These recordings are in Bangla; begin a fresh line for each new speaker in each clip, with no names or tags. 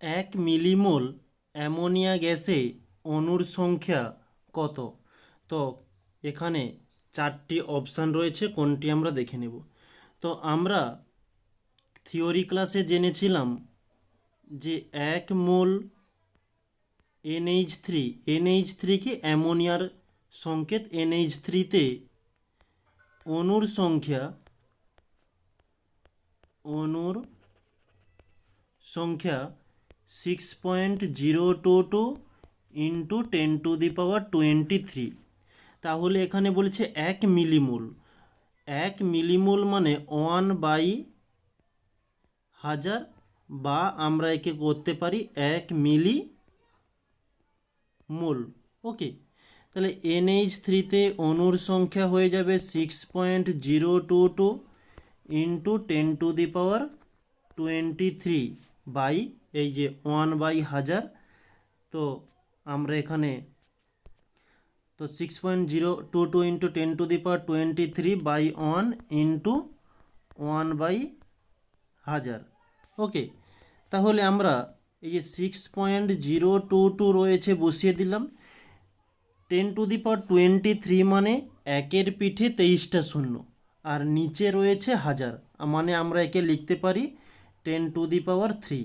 1 মিলিমোল অ্যামোনিয়া গ্যাসে অণুর সংখ্যা কত? তো এখানে 4টি অপশান রয়েছে, কোনটি আমরা দেখে নেব। তো আমরা থিওরি ক্লাসে জেনেছিলাম যে 1 মোল NH3, NH3 কি অ্যামোনিয়ার সংকেত, NH3-তে অণুর সংখ্যা 6.022 ইন্টু 10⁻23। তাহলে এখানে বলেছে 1 মিলিমোল। 1 মিলিমোল মানে 1/1000, বা আমরা একে করতে পারি 1 মিলি মোল। ওকে, তাহলে NH3-তে অণুর সংখ্যা হয়ে যাবে 6.022 ইন্টু 10⁻23 বাই এই যে 1/1000। তো আমরা এখানে তো 6.022 ইন্টু 10⁻23 বাই 1 ইন্টু 1/1000। ওকে, তাহলে আমরা এই যে 6.022 রয়েছে বসিয়ে দিলাম। 10⁻23 মানে 1-এর পিঠে 23টা শূন্য, আর নিচে রয়েছে 1000, মানে আমরা একে লিখতে পারি 10⁻3।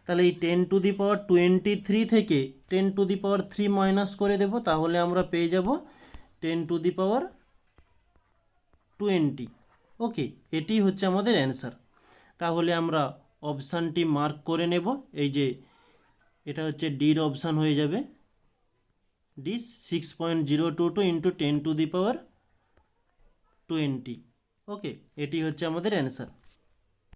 তাহলে এই 10⁻23 থেকে 10⁻3 মাইনাস করে দেব, তাহলে আমরা পেয়ে যাব 10⁻20। ওকে, এটি হচ্ছে আমাদের অ্যান্সার। তাহলে আমরা অপশানটি মার্ক করে নেব। এই যে এটা হচ্ছে ডির অপশান হয়ে যাবে, ডি 6.022 ইন্টু 10⁻20। ওকে, এটি হচ্ছে আমাদের অ্যান্সার।